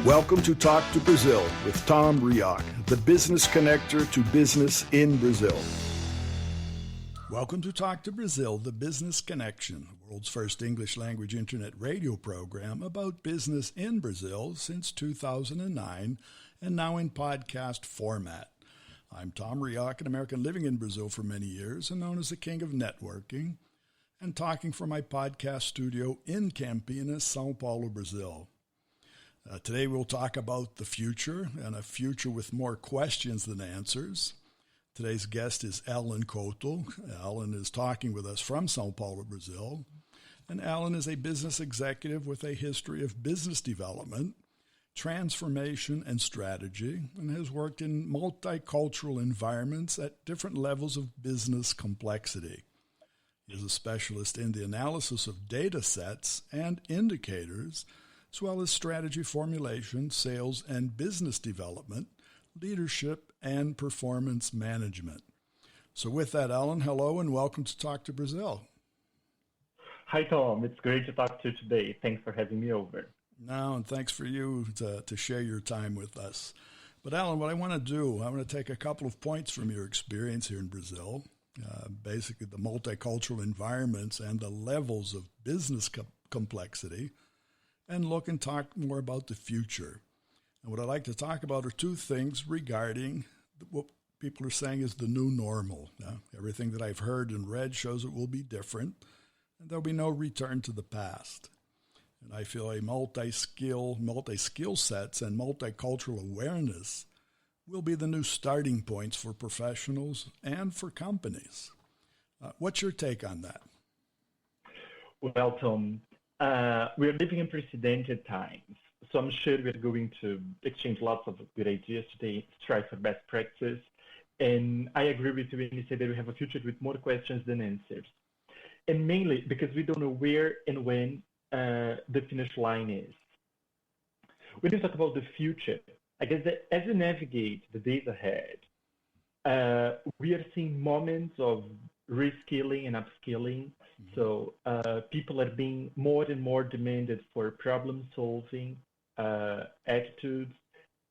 Welcome to Talk2Brazil with Tom Reaoch, the business connector to business in Brazil. Welcome to Talk2Brazil, the business connection, the world's first English language internet radio program about business in Brazil since 2009 and now in podcast format. I'm Tom Reaoch, an American living in Brazil for many years and known as the king of networking, and talking from my podcast studio in Campinas, São Paulo, Brazil. Today we'll talk about the future, and a future with more questions than answers. Today's guest is Alan Couto. Alan is talking with us from São Paulo, Brazil. And Alan is a business executive with a history of business development, transformation, and strategy, and has worked in multicultural environments at different levels of business complexity. He is a specialist in the analysis of data sets and indicators, as well as strategy formulation, sales and business development, leadership, and performance management. So with that, Alan, hello and welcome to Talk2Brazil. Hi, Tom. It's great to talk to you today. Thanks for having me over. No, and thanks for you to share your time with us. But Alan, what I want to do, I want to take a couple of points from your experience here in Brazil, basically the multicultural environments and the levels of business complexity, and look and talk more about the future. And what I'd like to talk about are two things regarding what people are saying is the new normal. Everything that I've heard and read shows it will be different, and there'll be no return to the past. And I feel a multi-skill sets and multicultural awareness will be the new starting points for professionals and for companies. What's your take on that? Well, Tom, we are living in unprecedented times, so I'm sure we're going to exchange lots of good ideas today, strive for best practice, and I agree with you when you say that we have a future with more questions than answers, and mainly because we don't know where and when the finish line is. When you talk about the future, I guess that as we navigate the days ahead, we are seeing moments of reskilling and upskilling. So people are being more and more demanded for problem-solving attitudes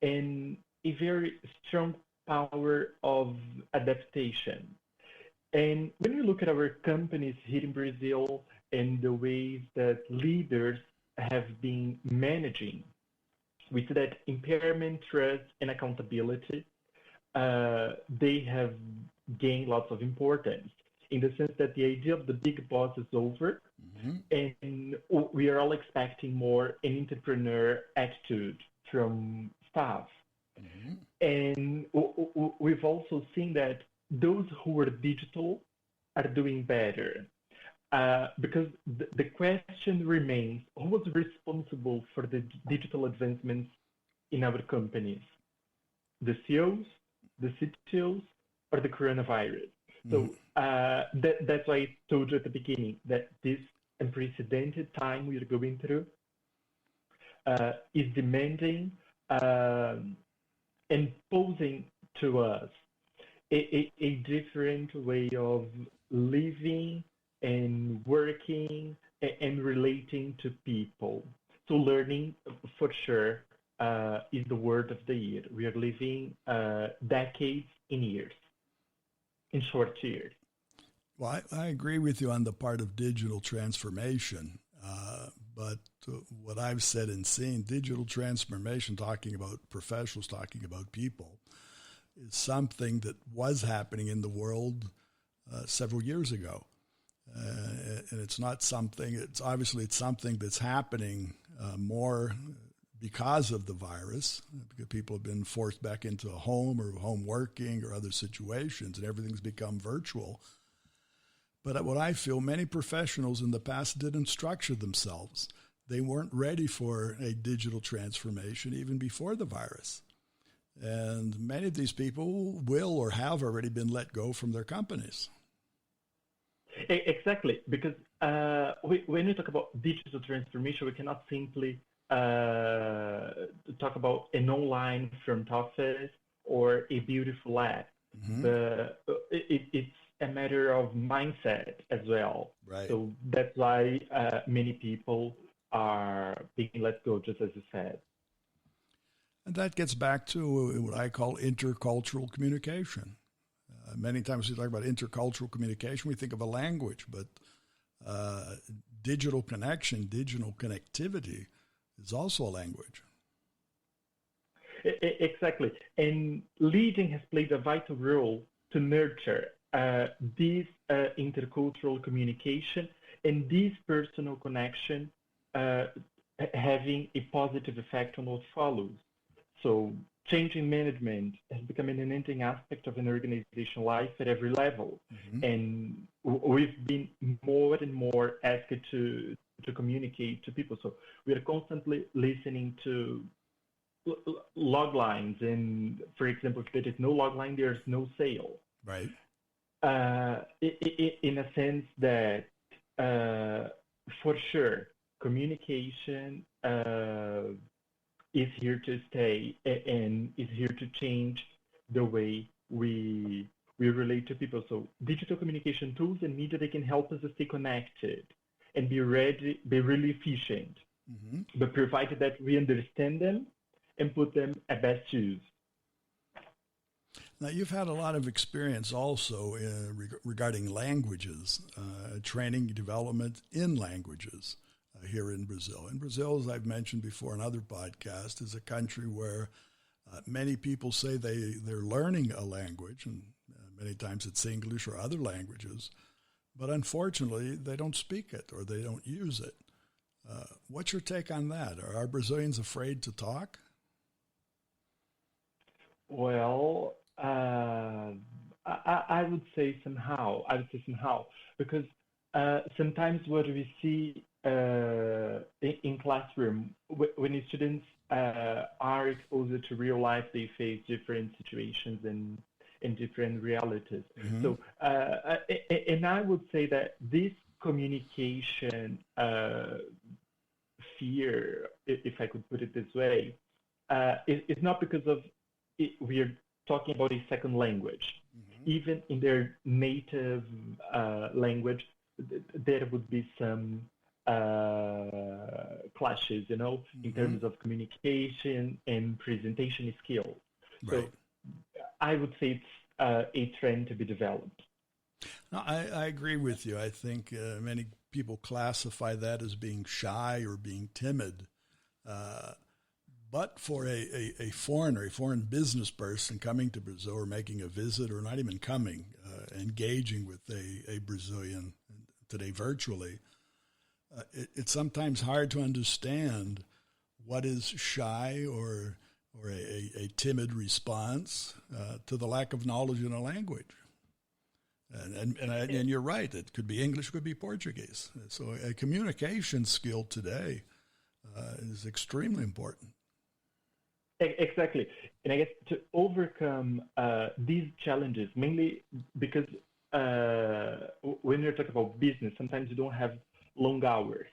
and a very strong power of adaptation. And when we look at our companies here in Brazil and the ways that leaders have been managing, we see that empowerment, trust, and accountability, they have gained lots of importance, in the sense that the idea of the big boss is over, and we are all expecting more an entrepreneur attitude from staff. And we've also seen that those who are digital are doing better, because the question remains, who was responsible for the digital advancements in our companies? The CEOs, the CTOs, or the coronavirus? So that's why I told you at the beginning that this unprecedented time we are going through is demanding and posing to us a different way of living and working and relating to people. So learning, for sure, is the word of the year. We are living decades in years. In short years. Well, I agree with you on the part of digital transformation, but what I've said and seen, digital transformation, talking about professionals, talking about people, is something that was happening in the world several years ago. And it's not something, it's something that's happening more because of the virus, because people have been forced back into a home or home working or other situations, and everything's become virtual. But what I feel, many professionals in the past didn't structure themselves. They weren't ready for a digital transformation even before the virus. And many of these people will or have already been let go from their companies. Exactly, because when we talk about digital transformation, we cannot simply talk about an online front office or a beautiful app. It's a matter of mindset as well. Right. So that's why many people are being let go, just as you said. And that gets back to what I call intercultural communication. Many times we talk about intercultural communication, we think of a language, but digital connection, digital connectivity is also a language. Exactly. And leading has played a vital role to nurture this intercultural communication and this personal connection having a positive effect on what follows. So change in management has become an enabling aspect of an organization life at every level. Mm-hmm. And we've been more and more asked to communicate to people. So we are constantly listening to log lines. And for example, if there is no log line, there's no sale. Right. In a sense that, for sure, communication is here to stay and is here to change the way we relate to people. So digital communication tools and media, they can help us to stay connected and be really efficient, mm-hmm. but provided that we understand them and put them at best use. Now, you've had a lot of experience also regarding languages, training development in languages here in Brazil. And Brazil, as I've mentioned before in other podcasts, is a country where many people say they're learning a language, and many times it's English or other languages, but unfortunately they don't speak it or they don't use it. What's your take on that? Are Brazilians afraid to talk? Well, I would say somehow. Because sometimes what we see in classroom, when students are exposed to real life, they face different situations and different realities. Mm-hmm. So, and I would say that this communication fear, if I could put it this way, is not because of we are talking about a second language. Mm-hmm. Even in their native language, there would be some clashes, mm-hmm. in terms of communication and presentation skills. Right. So I would say it's a trend to be developed. No, I agree with you. I think many people classify that as being shy or being timid. But for a foreigner, a foreign business person coming to Brazil or making a visit or not even coming, engaging with a Brazilian today virtually, it's sometimes hard to understand what is shy or a timid response to the lack of knowledge in a language. And you're right, it could be English, it could be Portuguese. So a communication skill today is extremely important. Exactly. And I guess to overcome these challenges, mainly because when you're talking about business, sometimes you don't have long hours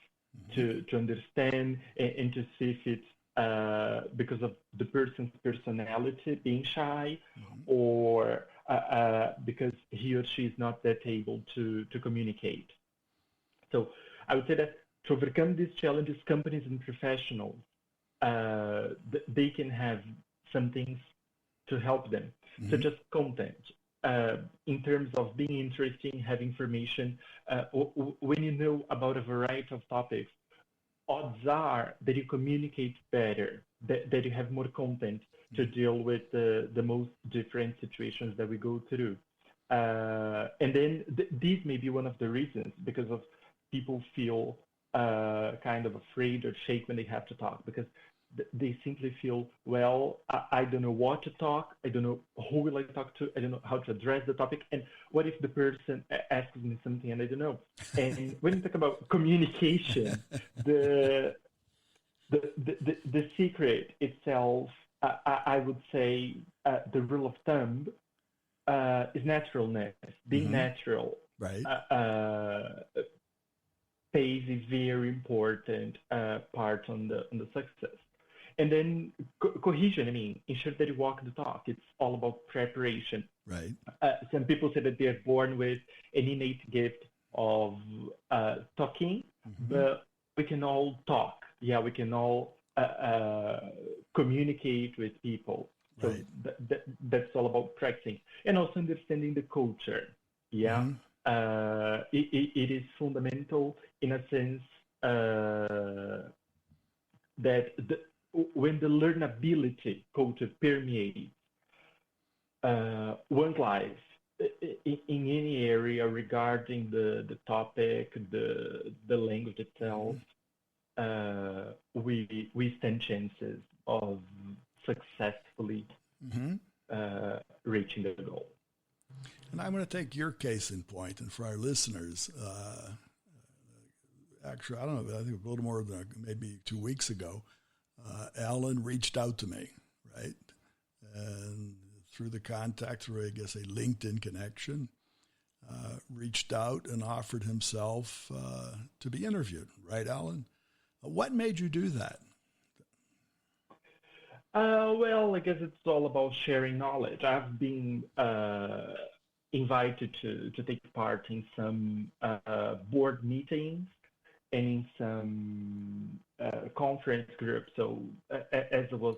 mm-hmm. to understand and to see if it's because of the person's personality being shy mm-hmm. or because he or she is not that able to communicate. So I would say that to overcome these challenges, companies and professionals, they can have some things to help them, mm-hmm. such as content. In terms of being interesting, have information, when you know about a variety of topics, odds are that you communicate better, that you have more content mm-hmm. to deal with the most different situations that we go through. And then these may be one of the reasons, because of people feel kind of afraid or shake when they have to talk, because they simply feel, well, I don't know what to talk. I don't know who will I talk to. I don't know how to address the topic. And what if the person asks me something and I don't know? And when you talk about communication, the secret itself, I would say the rule of thumb is naturalness. Being mm-hmm. natural right. Plays a very important part on the success. And then cohesion, ensure that you walk the talk. It's all about preparation. Right. Some people say that they're born with an innate gift of talking, mm-hmm. but we can all talk. Yeah, we can all communicate with people. So Right. that's all about practicing and also understanding the culture. Yeah, it is fundamental in a sense that when the learnability culture permeates one's life in any area regarding the topic, the language itself, we stand chances of successfully reaching the goal. And I'm going to take your case in point, and for our listeners, actually, I don't know, I think a little more than maybe 2 weeks ago, Alan reached out to me, right? And through the contact, through, I guess, a LinkedIn connection, reached out and offered himself to be interviewed, right, Alan? What made you do that? Well, I guess it's all about sharing knowledge. I've been invited to take part in some board meetings and in some conference groups. So as I was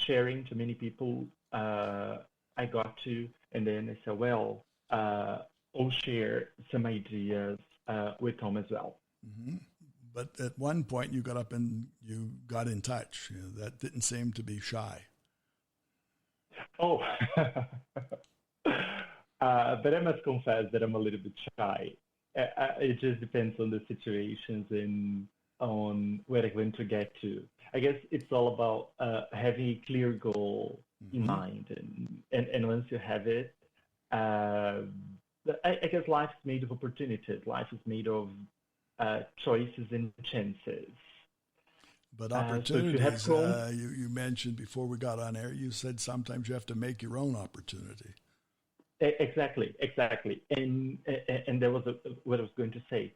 sharing to many people, I got to, and then I said, well, I'll share some ideas with Tom as well. Mm-hmm. But at one point you got up and you got in touch. You know, that didn't seem to be shy. Oh, but I must confess that I'm a little bit shy. It just depends on the situations and on where I want to get to. I guess it's all about having a clear goal in mind, and once you have it, I guess life is made of opportunities. Life is made of choices and chances. But opportunities, you mentioned before we got on air, you said sometimes you have to make your own opportunity. Exactly. And that was what I was going to say.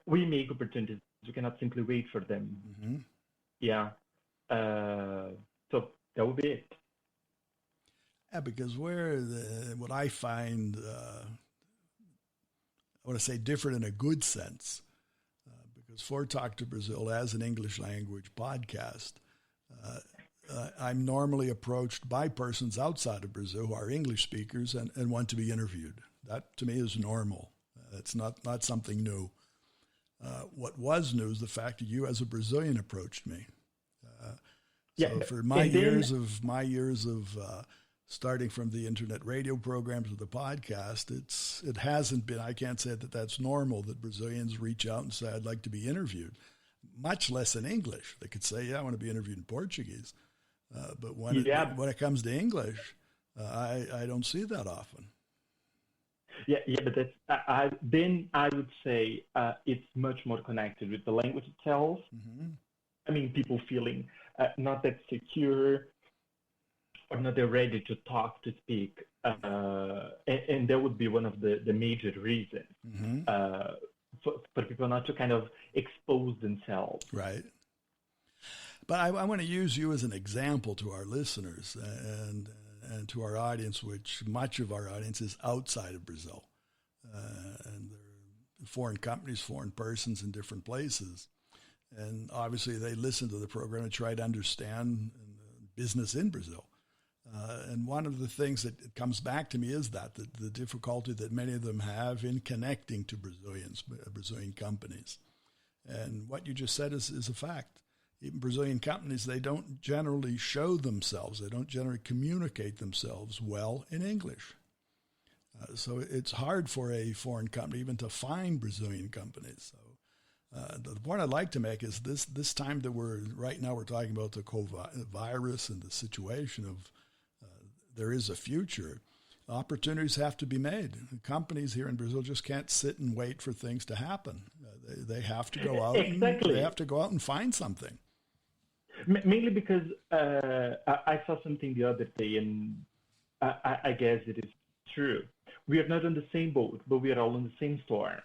We make opportunities. We cannot simply wait for them. Mm-hmm. Yeah. So that would be it. Yeah, because what I find, I want to say different in a good sense, because for Talk2Brazil as an English language podcast, I'm normally approached by persons outside of Brazil who are English speakers and want to be interviewed. That to me is normal. It's not something new. What was new is the fact that you as a Brazilian approached me. So for my years of starting from the internet radio programs to the podcast, it hasn't been, I can't say that that's normal that Brazilians reach out and say, I'd like to be interviewed, much less in English. They could say, yeah, I want to be interviewed in Portuguese. But when it comes to English, I don't see that often. Yeah, but then I would say it's much more connected with the language itself. Mm-hmm. I mean, people feeling not that secure or not that ready to talk, to speak. And that would be one of the major reasons for people not to kind of expose themselves. Right. But I want to use you as an example to our listeners and to our audience, which much of our audience is outside of Brazil. And they're foreign companies, foreign persons in different places. And obviously they listen to the program and try to understand business in Brazil. And one of the things that comes back to me is the difficulty that many of them have in connecting to Brazilian companies. And what you just said is a fact. Even Brazilian companies, they don't generally show themselves. They don't generally communicate themselves well in English. So it's hard for a foreign company even to find Brazilian companies. So the point I'd like to make is this time that we're talking about the COVID virus and the situation of there is a future. Opportunities have to be made. Companies here in Brazil just can't sit and wait for things to happen. They have to go out. Exactly. They have to go out and find something. Mainly because I saw something the other day, and I guess it is true. We are not on the same boat, but we are all in the same storm.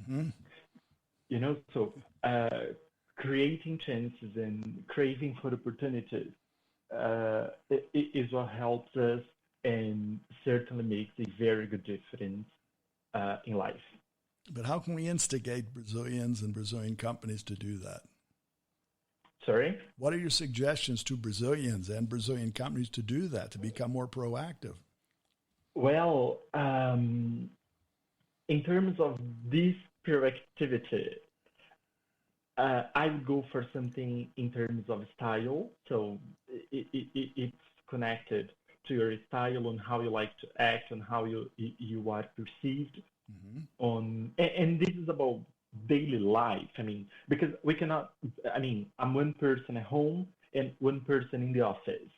Mm-hmm. You know, so creating chances and craving for opportunities is what helps us and certainly makes a very good difference in life. But how can we instigate Brazilians and Brazilian companies to do that? Sorry? What are your suggestions to Brazilians and Brazilian companies to do that, to become more proactive? Well, in terms of this proactivity, I would go for something in terms of style. So it's connected to your style on how you like to act, on how you are perceived. Mm-hmm. And this is about daily life. I mean, because we cannot. I mean, I'm one person at home and one person in the office.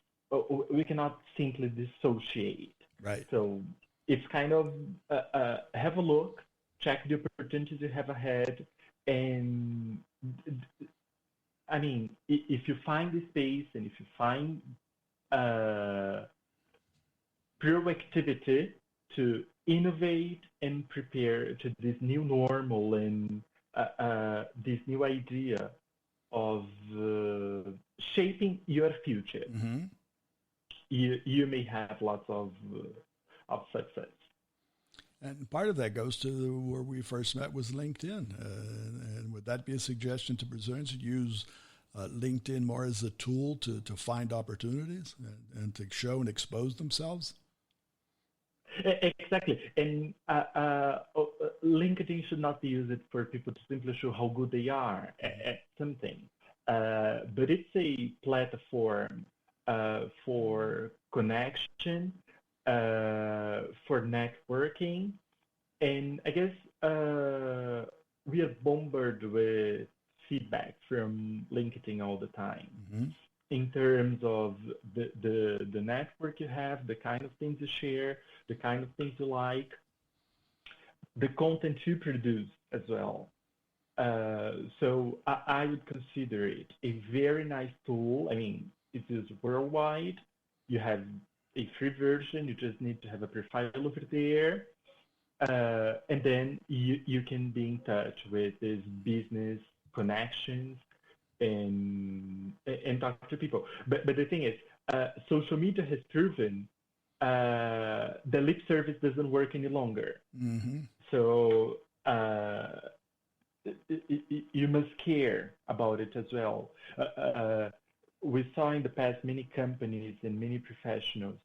We cannot simply dissociate. Right. So it's kind of have a look, check the opportunities you have ahead, and I mean, if you find the space and if you find proactivity to innovate and prepare to this new normal and this new idea of shaping your future, Mm-hmm. you may have lots of success. And part of that goes to where we first met was LinkedIn. And would that be a suggestion to Brazilians to use LinkedIn more as a tool to find opportunities and to show and expose themselves? Exactly. And LinkedIn should not be used for people to simply show how good they are at something. But it's a platform for connection, for networking, and I guess we are bombarded with feedback from LinkedIn all the time. Mm-hmm. In terms of the network you have, the kind of things you share, the kind of things you like, the content you produce as well. So I would consider it a very nice tool. I mean, it is worldwide. You have a free version. You just need to have a profile over there. And then you can be in touch with these business connections and talk to people. But the thing is, social media has proven the lip service doesn't work any longer. Mm-hmm. So you must care about it as well. We saw in the past many companies and many professionals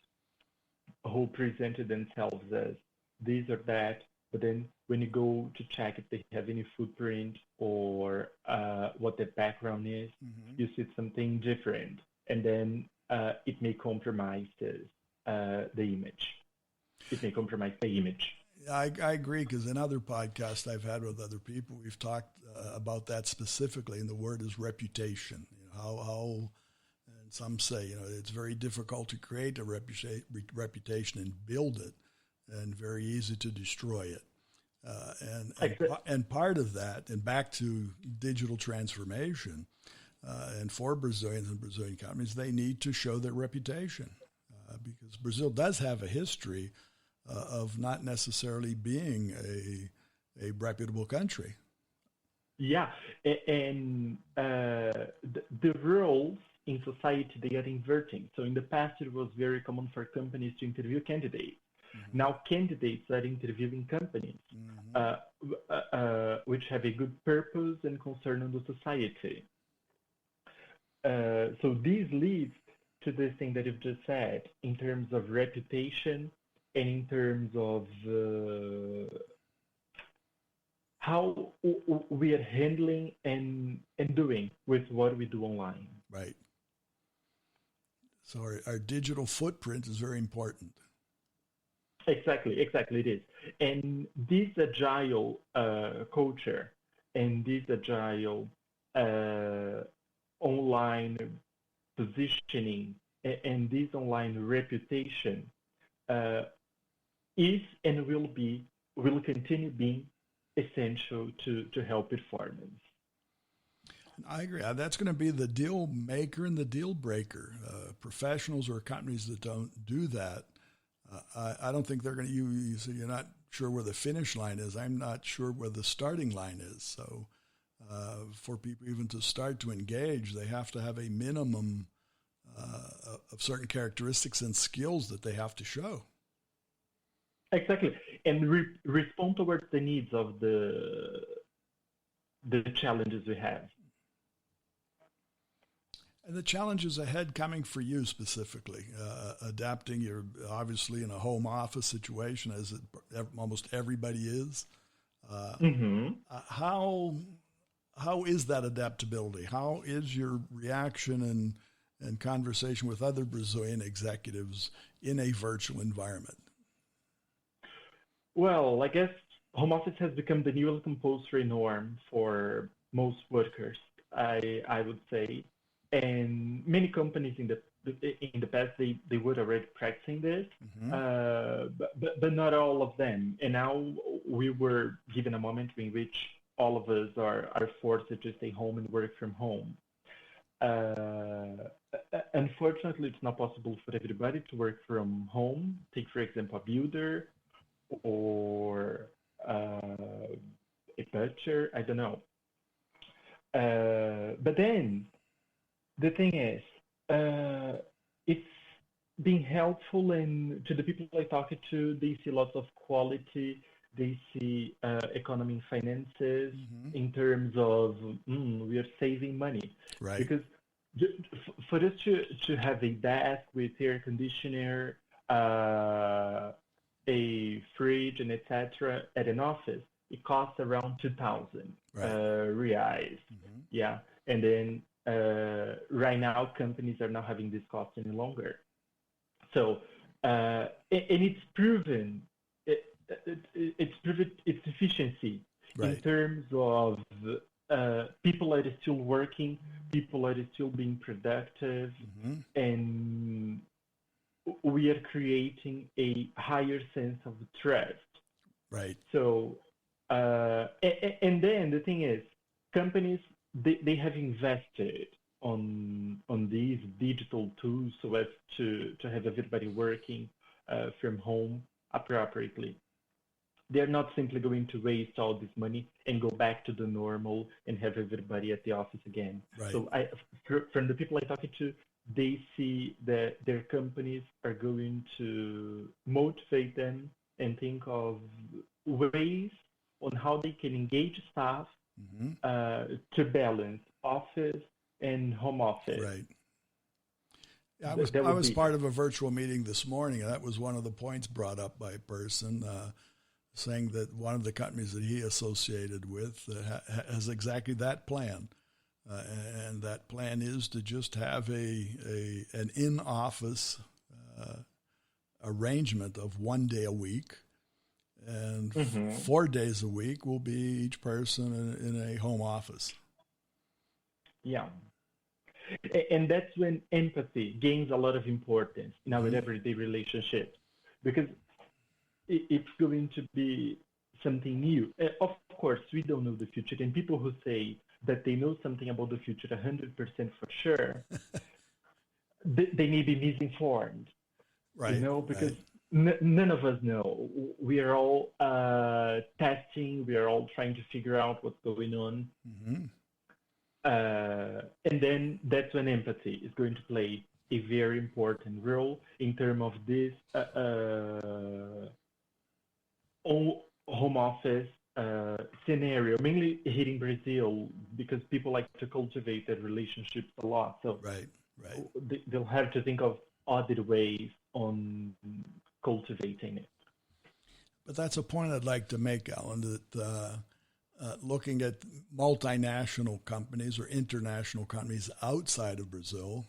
who presented themselves as this or that, but then when you go to check if they have any footprint or what their background is, Mm-hmm. you see something different, and then it may compromise the image. It may compromise the image. I agree, because in other podcasts I've had with other people, we've talked about that specifically, and the word is reputation. You know, how and some say, you know, it's very difficult to create a reputation and build it, and very easy to destroy it. And part of that, and back to digital transformation, and for Brazilians and Brazilian companies, they need to show their reputation, because Brazil does have a history of not necessarily being a reputable country. Yeah, and the roles in society, they are inverting. So in the past, it was very common for companies to interview candidates. Mm-hmm. Now candidates are interviewing companies, mm-hmm. Which have a good purpose and concern on the society. So this leads to the thing that you've just said in terms of reputation and in terms of how we are handling and doing with what we do online. Right. So our digital footprint is very important. Exactly, it is. And this agile culture and this agile online positioning and this online reputation is and will continue being essential to help performance. I agree. That's going to be the deal maker and the deal breaker. Professionals or companies that don't do that, I don't think they're going to. You say you're not sure where the finish line is. I'm not sure where the starting line is. So, for people even to start to engage, they have to have a minimum of certain characteristics and skills that they have to show. Exactly, and respond towards the needs of the challenges we have. And the challenges ahead coming for you specifically, adapting. You're obviously in a home office situation, as almost everybody is. How is that adaptability? How is your reaction and conversation with other Brazilian executives in a virtual environment? Well, I guess home office has become the new compulsory norm for most workers, I would say. And many companies in the past, they were already practicing this, but not all of them. And now we were given a moment in which all of us are forced to stay home and work from home. Unfortunately, it's not possible for everybody to work from home. Take, for example, a builder or a butcher, I don't know. But then the thing is, it's being helpful, and to the people I talked to, they see lots of quality. They see economy and finances in terms of we are saving money. Right. Because for us to have a desk with air conditioner, a fridge, and etc. at an office, it costs around 2,000 reais. Yeah, and then right now companies are not having this cost any longer. So and it's proven. It's proven its efficiency in terms of people are still working, people are still being productive, and we are creating a higher sense of trust. Right. So, and then the thing is, companies, they have invested on these digital tools so as to have everybody working from home appropriately. They're not simply going to waste all this money and go back to the normal and have everybody at the office again. Right. So from the people I talked to, they see that their companies are going to motivate them and think of ways on how they can engage staff to balance office and home office. Right. I was part of a virtual meeting this morning, and that was one of the points brought up by a person saying that one of the companies that he associated with has exactly that plan. And that plan is to just have an in-office arrangement of 1 day a week, and 4 days a week will be each person in a home office. Yeah. And that's when empathy gains a lot of importance in our everyday relationships, because it's going to be something new. Of course, we don't know the future, and people who say that they know something about the future 100% for sure, they may be misinformed. Right. You know, because none of us know. We are all testing. We are all trying to figure out what's going on. And then that's when empathy is going to play a very important role in terms of this home office scenario, mainly here in Brazil, because people like to cultivate their relationships a lot. So they'll have to think of other ways on cultivating it. But that's a point I'd like to make, Alan, that looking at multinational companies or international companies outside of Brazil,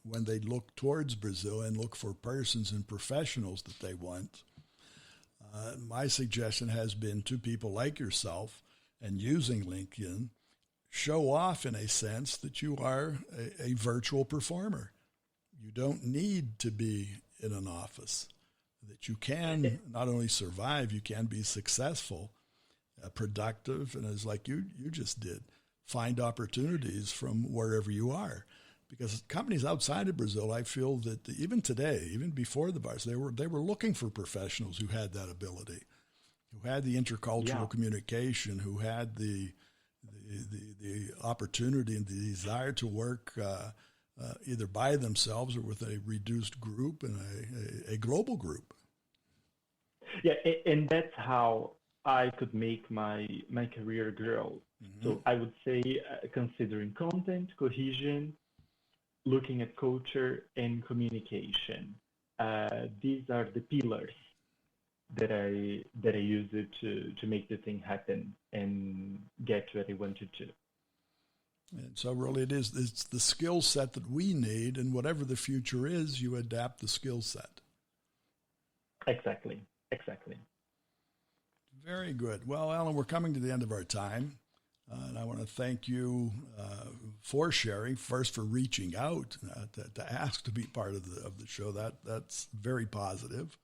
when they look towards Brazil and look for persons and professionals that they want, my suggestion has been to people like yourself and using LinkedIn, show off in a sense that you are a virtual performer. You don't need to be in an office, that you can not only survive, you can be successful, productive, and as like you just did, find opportunities from wherever you are. Because companies outside of Brazil, I feel that even today, even before the virus, they were looking for professionals who had that ability, who had the intercultural communication, who had the opportunity and the desire to work either by themselves or with a reduced group and a global group. Yeah, and that's how I could make my career grow. So I would say considering content, cohesion, looking at culture and communication. These are the pillars that I use it to make the thing happen and get to where I wanted to. And so really it's the skill set that we need, and whatever the future is, you adapt the skill set. Exactly. Very good. Well, Alan, we're coming to the end of our time. And I want to thank you for sharing, first for reaching out to ask to be part of the show. That's very positive.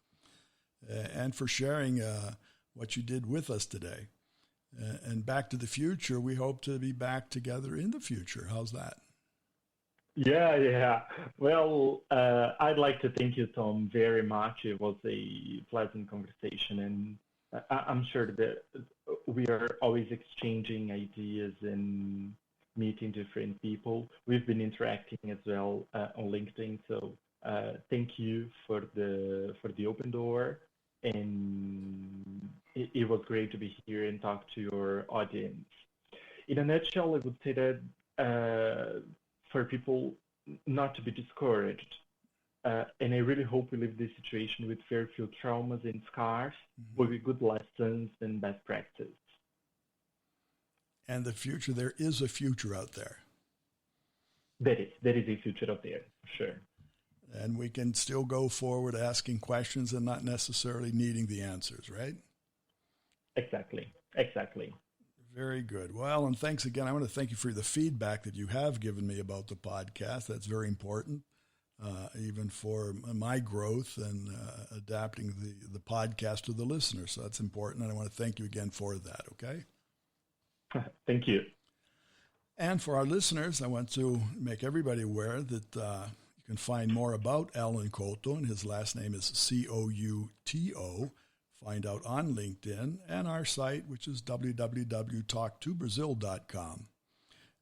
And for sharing what you did with us today. And Back to the Future, we hope to be back together in the future. How's that? Yeah. Well, I'd like to thank you, Tom, very much. It was a pleasant conversation, and I'm sure that we are always exchanging ideas and meeting different people. We've been interacting as well on LinkedIn, so thank you for the open door, and it was great to be here and talk to your audience. In a nutshell, I would say that for people not to be discouraged, and I really hope we leave this situation with very few traumas and scars, but with good lessons and best practice. And the future, there is a future out there. There is a future out there, for sure. And we can still go forward asking questions and not necessarily needing the answers, right? Exactly. Very good. Well, and thanks again. I want to thank you for the feedback that you have given me about the podcast. That's very important. Even for my growth and adapting the podcast to the listener. So that's important, and I want to thank you again for that, okay? Thank you. And for our listeners, I want to make everybody aware that you can find more about Alan Couto, and his last name is Couto. Find out on LinkedIn and our site, which is www.talk2brazil.com.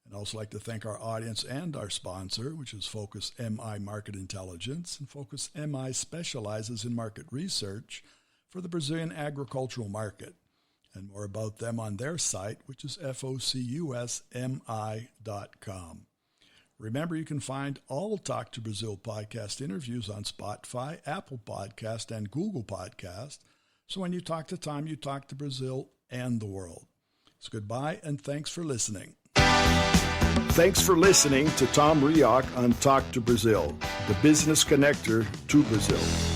And also like to thank our audience and our sponsor, which is Focus MI Market Intelligence. And Focus MI specializes in market research for the Brazilian agricultural market. And more about them on their site, which is focusmi.com. Remember, you can find all Talk to Brazil podcast interviews on Spotify, Apple Podcast, and Google Podcast. So when you talk to Tom, you talk to Brazil and the world. So goodbye, and thanks for listening. Thanks for listening to Tom Reaoch on Talk to Brazil, the business connector to Brazil.